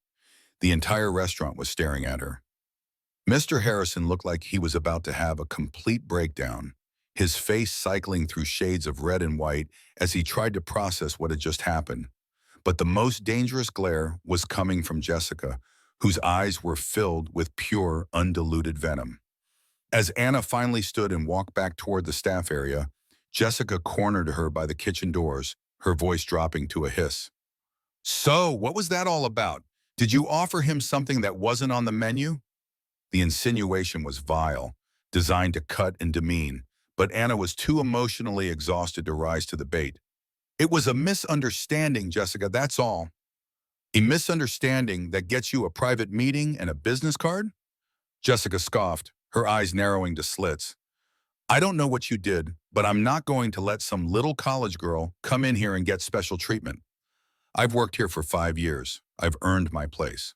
Speaker 1: The entire restaurant was staring at her. Mr. Harrison looked like he was about to have a complete breakdown, his face cycling through shades of red and white as he tried to process what had just happened. But the most dangerous glare was coming from Jessica, whose eyes were filled with pure, undiluted venom. As Anna finally stood and walked back toward the staff area, Jessica cornered her by the kitchen doors, her voice dropping to a hiss. "So, what was that all about? Did you offer him something that wasn't on the menu?" The insinuation was vile, designed to cut and demean, but Anna was too emotionally exhausted to rise to the bait. "It was a misunderstanding, Jessica, that's all." "A misunderstanding that gets you a private meeting and a business card?" Jessica scoffed, her eyes narrowing to slits. "I don't know what you did, but I'm not going to let some little college girl come in here and get special treatment. I've worked here for 5 years. I've earned my place."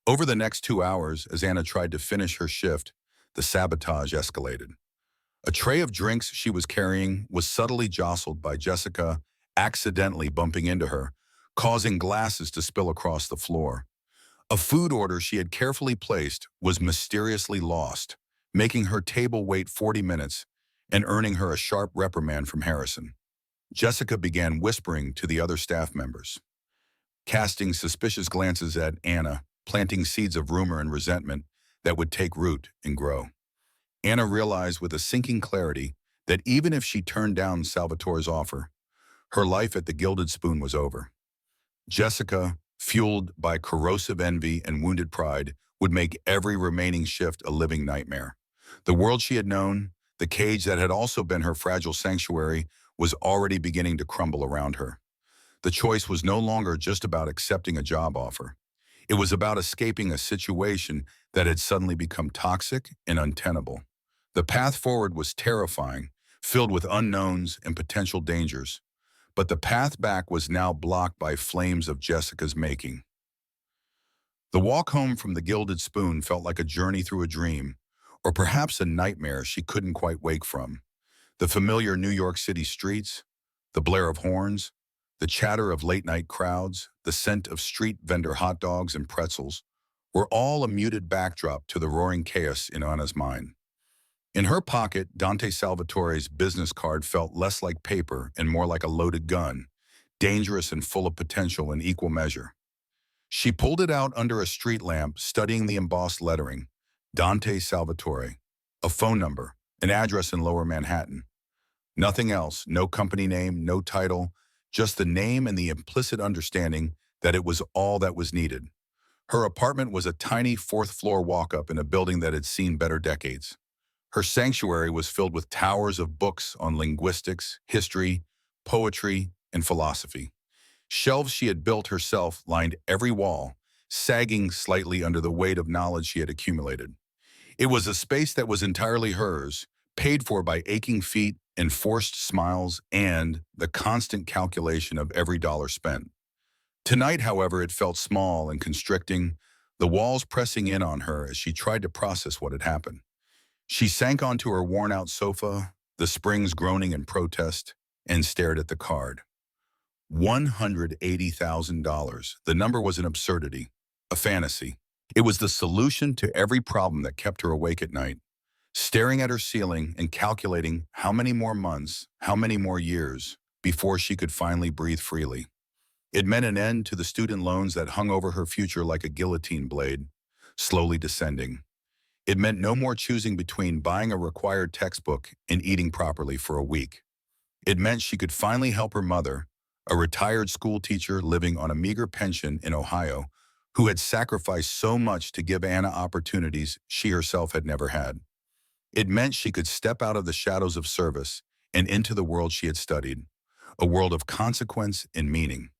Speaker 1: Over the next 2 hours, as Anna tried to finish her shift, the sabotage escalated. A tray of drinks she was carrying was subtly jostled by Jessica, accidentally bumping into her, causing glasses to spill across the floor. A food order she had carefully placed was mysteriously lost, making her table wait 40 minutes and earning her a sharp reprimand from Harrison. Jessica began whispering to the other staff members, casting suspicious glances at Anna, planting seeds of rumor and resentment that would take root and grow. Anna realized with a sinking clarity that even if she turned down Salvatore's offer, her life at the Gilded Spoon was over. Jessica, fueled by corrosive envy and wounded pride, would make every remaining shift a living nightmare. The world she had known, the cage that had also been her fragile sanctuary, was already beginning to crumble around her. The choice was no longer just about accepting a job offer. It was about escaping a situation that had suddenly become toxic and untenable. The path forward was terrifying, filled with unknowns and potential dangers. But the path back was now blocked by flames of Jessica's making. The walk home from the Gilded Spoon felt like a journey through a dream, or perhaps a nightmare she couldn't quite wake from. The familiar New York City streets, the blare of horns, The chatter of late-night crowds, the scent of street vendor hot dogs and pretzels, were all a muted backdrop to the roaring chaos in Anna's mind. In her pocket, Dante Salvatore's business card felt less like paper and more like a loaded gun, dangerous and full of potential in equal measure. She pulled it out under a street lamp, studying the embossed lettering, Dante Salvatore, a phone number, an address in Lower Manhattan. Nothing else, no company name, no title, just the name and the implicit understanding that it was all that was needed. Her apartment was a tiny fourth-floor walk-up in a building that had seen better decades. Her sanctuary was filled with towers of books on linguistics, history, poetry, and philosophy. Shelves she had built herself lined every wall, sagging slightly under the weight of knowledge she had accumulated. It was a space that was entirely hers, paid for by aching feet and forced smiles and the constant calculation of every dollar spent. Tonight, however, it felt small and constricting, the walls pressing in on her as she tried to process what had happened. She sank onto her worn-out sofa, the springs groaning in protest, and stared at the card. $180,000. The number was an absurdity, a fantasy. It was the solution to every problem that kept her awake at night, staring at her ceiling and calculating how many more months, how many more years, before she could finally breathe freely. It meant an end to the student loans that hung over her future like a guillotine blade, slowly descending. It meant no more choosing between buying a required textbook and eating properly for a week. It meant she could finally help her mother, a retired school teacher living on a meager pension in Ohio, who had sacrificed so much to give Anna opportunities she herself had never had. It meant she could step out of the shadows of service and into the world she had studied, a world of consequence and meaning.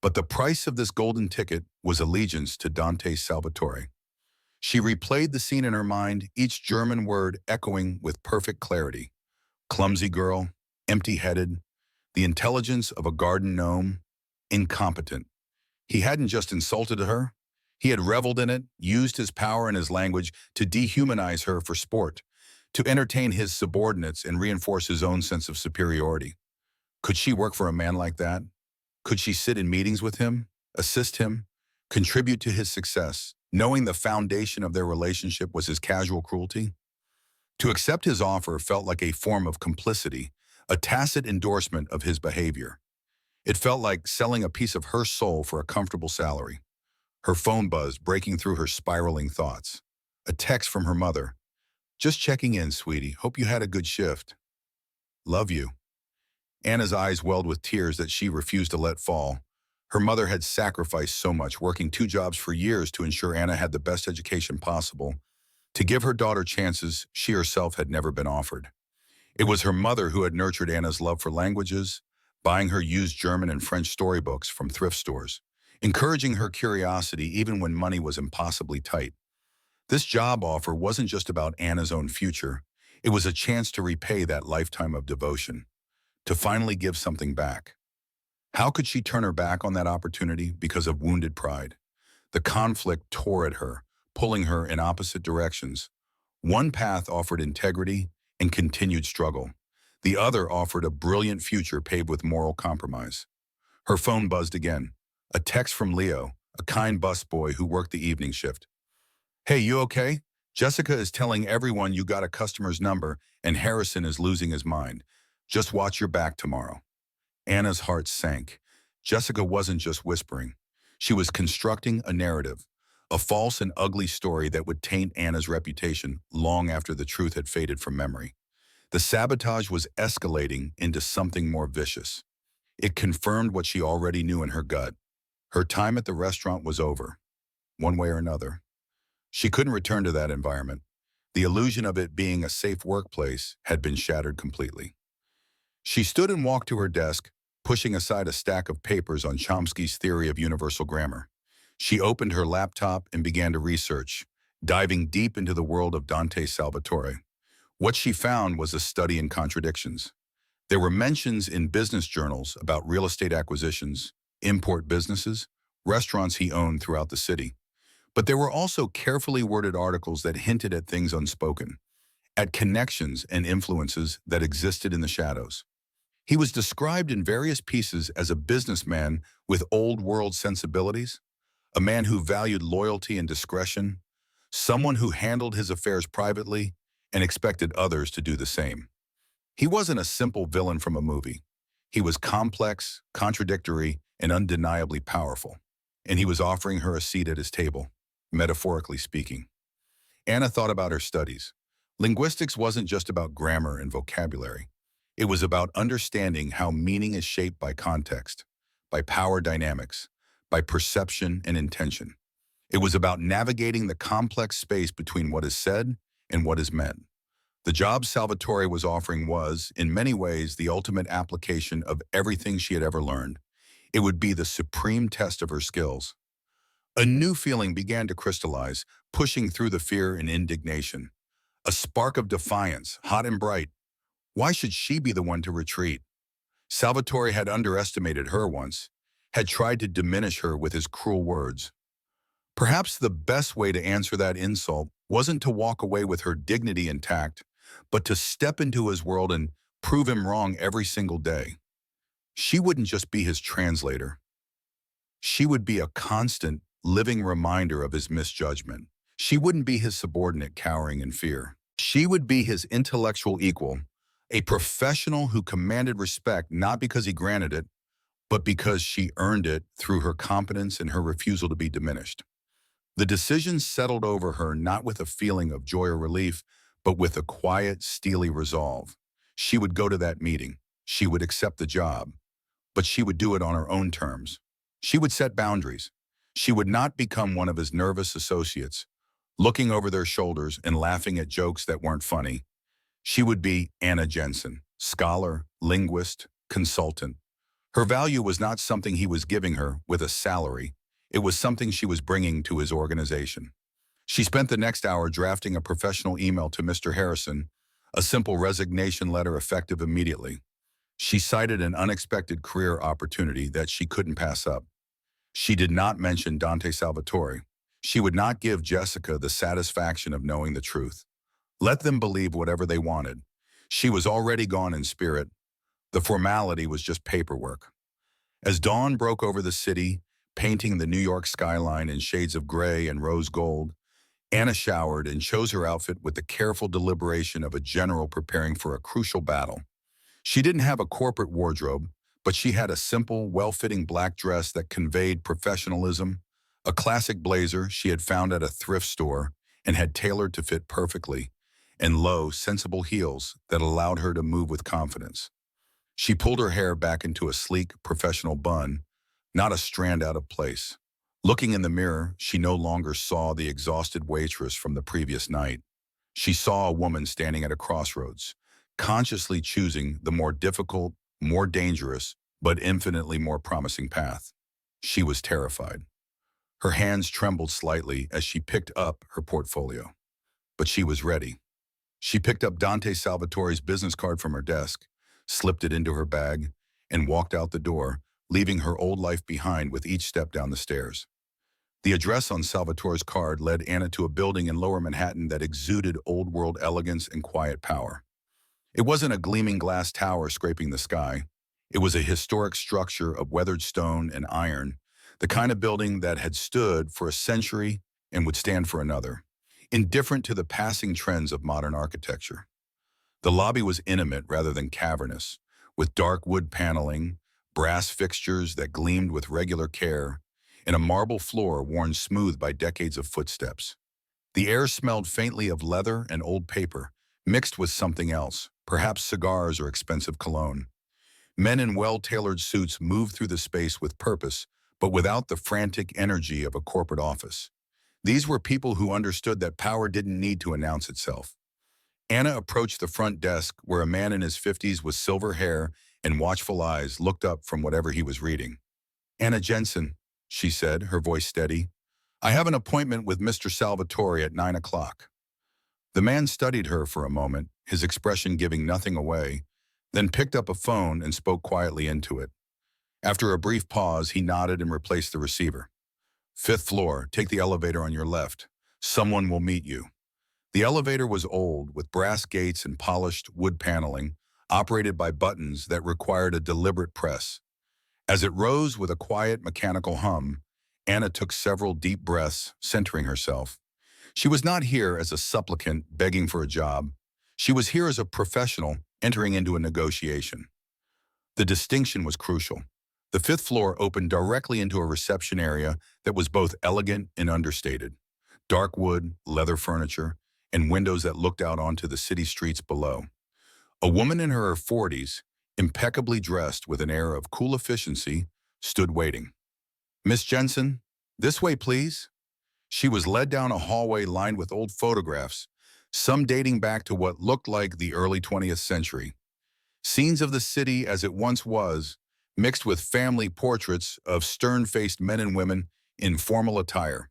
Speaker 1: But the price of this golden ticket was allegiance to Dante Salvatore. She replayed the scene in her mind, each German word echoing with perfect clarity. Clumsy girl, empty-headed, the intelligence of a garden gnome, incompetent. He hadn't just insulted her. He had reveled in it, used his power and his language to dehumanize her for sport, to entertain his subordinates and reinforce his own sense of superiority. Could she work for a man like that? Could she sit in meetings with him, assist him, contribute to his success, knowing the foundation of their relationship was his casual cruelty? To accept his offer felt like a form of complicity, a tacit endorsement of his behavior. It felt like selling a piece of her soul for a comfortable salary. Her phone buzzed, breaking through her spiraling thoughts. A text from her mother. Just checking in, sweetie. Hope you had a good shift. Love you. Anna's eyes welled with tears that she refused to let fall. Her mother had sacrificed so much, working 2 jobs for years to ensure Anna had the best education possible, to give her daughter chances she herself had never been offered. It was her mother who had nurtured Anna's love for languages, buying her used German and French storybooks from thrift stores, encouraging her curiosity even when money was impossibly tight. This job offer wasn't just about Anna's own future. It was a chance to repay that lifetime of devotion, to finally give something back. How could she turn her back on that opportunity because of wounded pride? The conflict tore at her, pulling her in opposite directions. One path offered integrity and continued struggle. The other offered a brilliant future paved with moral compromise. Her phone buzzed again. A text from Leo, a kind busboy who worked the evening shift. Hey, you okay? Jessica is telling everyone you got a customer's number and Harrison is losing his mind. Just watch your back tomorrow. Anna's heart sank. Jessica wasn't just whispering. She was constructing a narrative, a false and ugly story that would taint Anna's reputation long after the truth had faded from memory. The sabotage was escalating into something more vicious. It confirmed what she already knew in her gut. Her time at the restaurant was over, one way or another. She couldn't return to that environment. The illusion of it being a safe workplace had been shattered completely. She stood and walked to her desk, pushing aside a stack of papers on Chomsky's theory of universal grammar. She opened her laptop and began to research, diving deep into the world of Dante Salvatore. What she found was a study in contradictions. There were mentions in business journals about real estate acquisitions, import businesses, restaurants he owned throughout the city. But there were also carefully worded articles that hinted at things unspoken, at connections and influences that existed in the shadows. He was described in various pieces as a businessman with old-world sensibilities, a man who valued loyalty and discretion, someone who handled his affairs privately and expected others to do the same. He wasn't a simple villain from a movie. He was complex, contradictory, and undeniably powerful. And he was offering her a seat at his table, metaphorically speaking. Anna thought about her studies. Linguistics wasn't just about grammar and vocabulary. It was about understanding how meaning is shaped by context, by power dynamics, by perception and intention. It was about navigating the complex space between what is said and what is meant. The job Salvatore was offering was, in many ways, the ultimate application of everything she had ever learned. It would be the supreme test of her skills. A new feeling began to crystallize, pushing through the fear and indignation. A spark of defiance, hot and bright. Why should she be the one to retreat? Salvatore had underestimated her once, had tried to diminish her with his cruel words. Perhaps the best way to answer that insult wasn't to walk away with her dignity intact, but to step into his world and prove him wrong every single day. She wouldn't just be his translator. She would be a constant, living reminder of his misjudgment. She wouldn't be his subordinate cowering in fear. She would be his intellectual equal, a professional who commanded respect not because he granted it, but because she earned it through her competence and her refusal to be diminished. The decision settled over her not with a feeling of joy or relief, but with a quiet, steely resolve. She would go to that meeting. She would accept the job, but she would do it on her own terms. She would set boundaries. She would not become one of his nervous associates, looking over their shoulders and laughing at jokes that weren't funny. She would be Anna Jensen, scholar, linguist, consultant. Her value was not something he was giving her with a salary. It was something she was bringing to his organization. She spent the next hour drafting a professional email to Mr. Harrison, a simple resignation letter effective immediately. She cited an unexpected career opportunity that she couldn't pass up. She did not mention Dante Salvatore. She would not give Jessica the satisfaction of knowing the truth. Let them believe whatever they wanted. She was already gone in spirit. The formality was just paperwork. As dawn broke over the city, painting the New York skyline in shades of gray and rose gold, Anna showered and chose her outfit with the careful deliberation of a general preparing for a crucial battle. She didn't have a corporate wardrobe, but she had a simple, well-fitting black dress that conveyed professionalism, a classic blazer she had found at a thrift store and had tailored to fit perfectly, and low, sensible heels that allowed her to move with confidence. She pulled her hair back into a sleek, professional bun, not a strand out of place. Looking in the mirror, she no longer saw the exhausted waitress from the previous night. She saw a woman standing at a crossroads, consciously choosing the more difficult, more dangerous, but infinitely more promising path. She was terrified. Her hands trembled slightly as she picked up her portfolio. But she was ready. She picked up Dante Salvatore's business card from her desk, slipped it into her bag, and walked out the door, leaving her old life behind with each step down the stairs. The address on Salvatore's card led Anna to a building in Lower Manhattan that exuded old-world elegance and quiet power. It wasn't a gleaming glass tower scraping the sky. It was a historic structure of weathered stone and iron, the kind of building that had stood for a century and would stand for another, indifferent to the passing trends of modern architecture. The lobby was intimate rather than cavernous, with dark wood paneling, brass fixtures that gleamed with regular care, and a marble floor worn smooth by decades of footsteps. The air smelled faintly of leather and old paper, mixed with something else, perhaps cigars or expensive cologne. Men in well-tailored suits moved through the space with purpose, but without the frantic energy of a corporate office. These were people who understood that power didn't need to announce itself. Anna approached the front desk where a man in his 50s with silver hair and watchful eyes looked up from whatever he was reading. "Anna Jensen," she said, her voice steady. "I have an appointment with Mr. Salvatore at 9 o'clock. The man studied her for a moment, his expression giving nothing away, then picked up a phone and spoke quietly into it. After a brief pause, he nodded and replaced the receiver. "Fifth floor, take the elevator on your left. Someone will meet you." The elevator was old, with brass gates and polished wood paneling, operated by buttons that required a deliberate press. As it rose with a quiet mechanical hum, Anna took several deep breaths, centering herself. She was not here as a supplicant begging for a job. She was here as a professional entering into a negotiation. The distinction was crucial. The fifth floor opened directly into a reception area that was both elegant and understated. Dark wood, leather furniture, and windows that looked out onto the city streets below. A woman in her 40s, impeccably dressed with an air of cool efficiency, stood waiting. "Miss Jensen, this way, please." She was led down a hallway lined with old photographs, some dating back to what looked like the early 20th century. Scenes of the city as it once was, mixed with family portraits of stern-faced men and women in formal attire.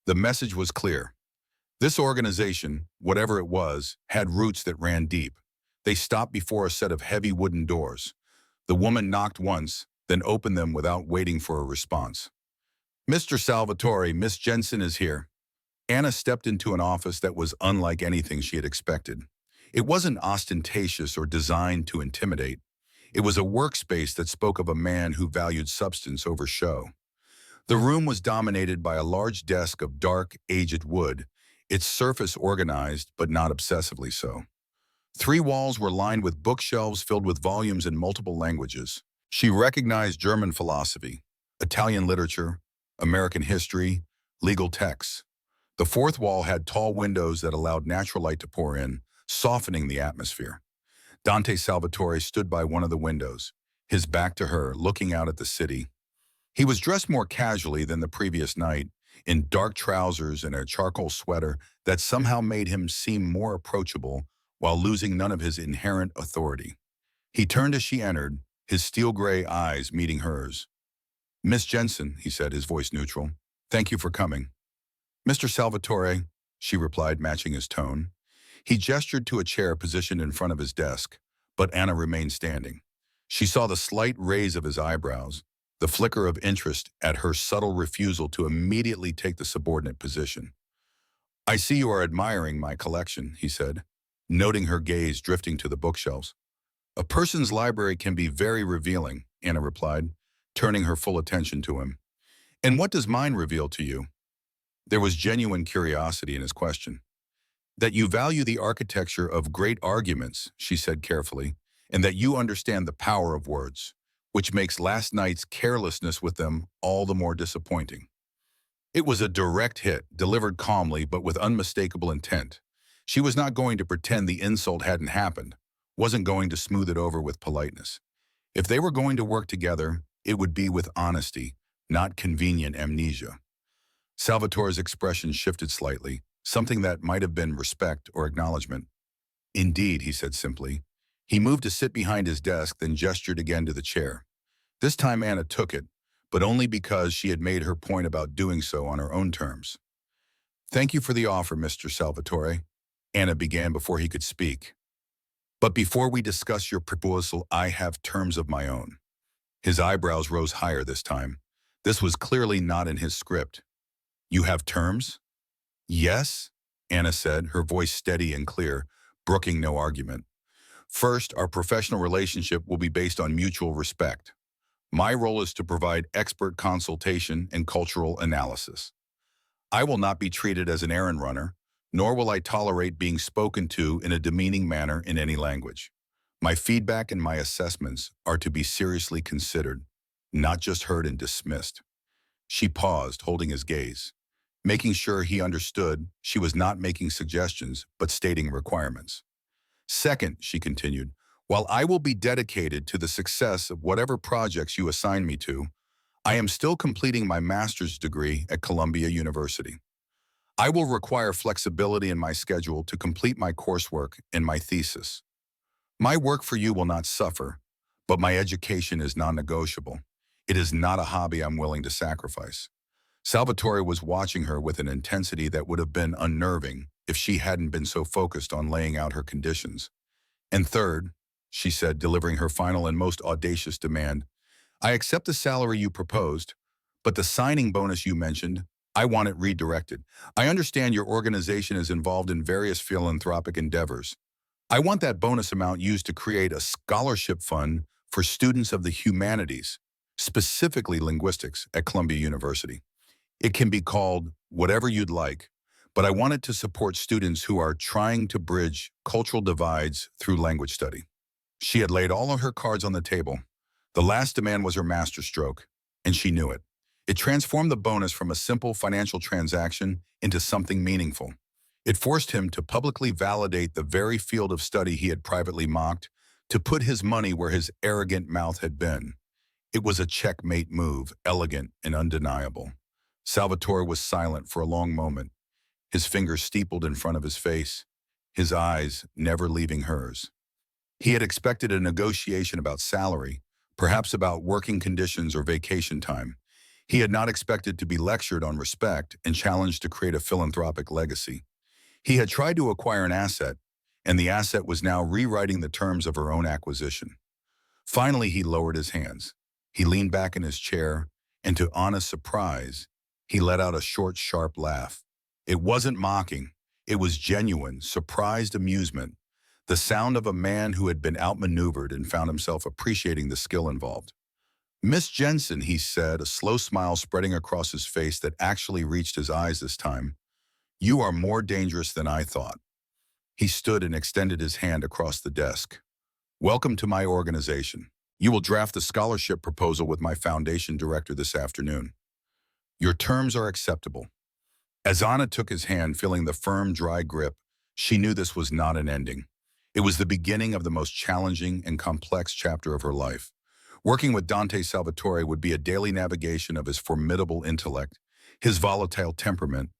Speaker 1: The message was clear. This organization, whatever it was, had roots that ran deep. They stopped before a set of heavy wooden doors. The woman knocked once, then opened them without waiting for a response. "Mr. Salvatore, Miss Jensen is here." Anna stepped into an office that was unlike anything she had expected. It wasn't ostentatious or designed to intimidate. It was a workspace that spoke of a man who valued substance over show. The room was dominated by a large desk of dark, aged wood, its surface organized but not obsessively so. Three walls were lined with bookshelves filled with volumes in multiple languages. She recognized German philosophy, Italian literature, American history, legal texts. The fourth wall had tall windows that allowed natural light to pour in, softening the atmosphere. Dante Salvatore stood by one of the windows, his back to her, looking out at the city. He was dressed more casually than the previous night, in dark trousers and a charcoal sweater that somehow made him seem more approachable while losing none of his inherent authority. He turned as she entered, his steel-gray eyes meeting hers. "Miss Jensen," he said, his voice neutral, "thank you for coming." "Mr. Salvatore," she replied, matching his tone. He gestured to a chair positioned in front of his desk, but Anna remained standing. She saw the slight raise of his eyebrows, the flicker of interest at her subtle refusal to immediately take the subordinate position. "I see you are admiring my collection," he said, noting her gaze drifting to the bookshelves. "A person's library can be very revealing," Anna replied, turning her full attention to him. "And what does mine reveal to you?" There was genuine curiosity in his question. "That you value the architecture of great arguments," she said carefully, "and that you understand the power of words, which makes last night's carelessness with them all the more disappointing." It was a direct hit, delivered calmly but with unmistakable intent. She was not going to pretend the insult hadn't happened, wasn't going to smooth it over with politeness. If they were going to work together, it would be with honesty, not convenient amnesia. Salvatore's expression shifted slightly, something that might have been respect or acknowledgement. "Indeed," he said simply. He moved to sit behind his desk, then gestured again to the chair. This time Anna took it, but only because she had made her point about doing so on her own terms. "Thank you for the offer, Mr. Salvatore," Anna began before he could speak. "But before we discuss your proposal, I have terms of my own." His eyebrows rose higher this time. This was clearly not in his script. "You have terms?" "Yes," Anna said, her voice steady and clear, brooking no argument. "First, our professional relationship will be based on mutual respect. My role is to provide expert consultation and cultural analysis. I will not be treated as an errand runner, nor will I tolerate being spoken to in a demeaning manner in any language. My feedback and my assessments are to be seriously considered, not just heard and dismissed." She paused, holding his gaze. Making sure he understood, she was not making suggestions, but stating requirements. "Second," she continued, "while I will be dedicated to the success of whatever projects you assign me to, I am still completing my master's degree at Columbia University. I will require flexibility in my schedule to complete my coursework and my thesis. My work for you will not suffer, but my education is non-negotiable. It is not a hobby I'm willing to sacrifice." Salvatore was watching her with an intensity that would have been unnerving if she hadn't been so focused on laying out her conditions. "And third," she said, delivering her final and most audacious demand, "I accept the salary you proposed, but the signing bonus you mentioned, I want it redirected. I understand your organization is involved in various philanthropic endeavors. I want that bonus amount used to create a scholarship fund for students of the humanities, specifically linguistics at Columbia University. It can be called whatever you'd like, but I want it to support students who are trying to bridge cultural divides through language study. She had laid all of her cards on the table. The last demand was her masterstroke, and she knew it. It transformed the bonus from a simple financial transaction into something meaningful. It forced him to publicly validate the very field of study he had privately mocked, to put his money where his arrogant mouth had been. It was a checkmate move, elegant and undeniable. Salvatore was silent for a long moment, his fingers steepled in front of his face, his eyes never leaving hers. He had expected a negotiation about salary, perhaps about working conditions or vacation time. He had not expected to be lectured on respect and challenged to create a philanthropic legacy. He had tried to acquire an asset, and the asset was now rewriting the terms of her own acquisition. Finally, he lowered his hands. He leaned back in his chair, and to Anna's surprise, he let out a short, sharp laugh. It wasn't mocking. It was genuine, surprised amusement, the sound of a man who had been outmaneuvered and found himself appreciating the skill involved. Miss Jensen, he said, a slow smile spreading across his face that actually reached his eyes this time. You are more dangerous than I thought. He stood and extended his hand across the desk. Welcome to my organization. You will draft the scholarship proposal with my foundation director this afternoon. Your terms are acceptable. As Anna took his hand, feeling the firm, dry grip, she knew this was not an ending. It was the beginning of the most challenging and complex chapter of her life. Working with Dante Salvatore would be a daily navigation of his formidable intellect, his volatile temperament,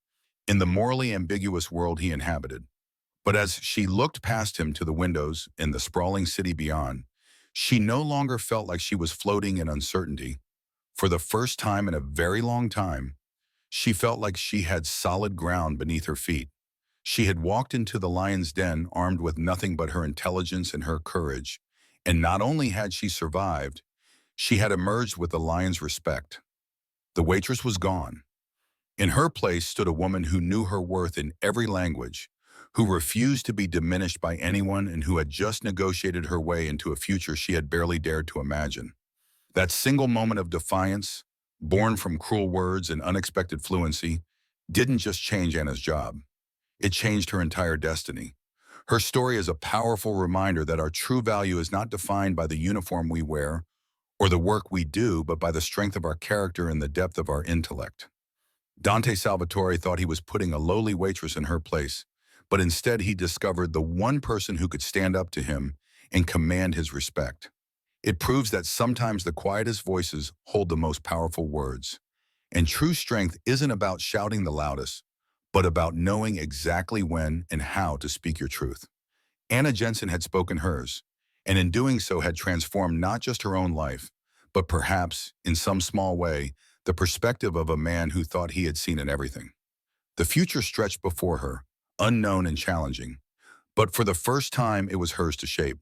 Speaker 1: in the morally ambiguous world he inhabited. But as she looked past him to the windows in the sprawling city beyond, she no longer felt like she was floating in uncertainty. For the first time in a very long time, she felt like she had solid ground beneath her feet. She had walked into the lion's den armed with nothing but her intelligence and her courage, and not only had she survived, she had emerged with the lion's respect. The waitress was gone. In her place stood a woman who knew her worth in every language, who refused to be diminished by anyone, and who had just negotiated her way into a future she had barely dared to imagine. That single moment of defiance, born from cruel words and unexpected fluency, didn't just change Anna's job. It changed her entire destiny. Her story is a powerful reminder that our true value is not defined by the uniform we wear or the work we do, but by the strength of our character and the depth of our intellect. Dante Salvatore thought he was putting a lowly waitress in her place, but instead he discovered the one person who could stand up to him and command his respect. It proves that sometimes the quietest voices hold the most powerful words. And true strength isn't about shouting the loudest, but about knowing exactly when and how to speak your truth. Anna Jensen had spoken hers, and in doing so had transformed not just her own life, but perhaps, in some small way, the perspective of a man who thought he had seen in everything. The future stretched before her, unknown and challenging, but for the first time it was hers to shape.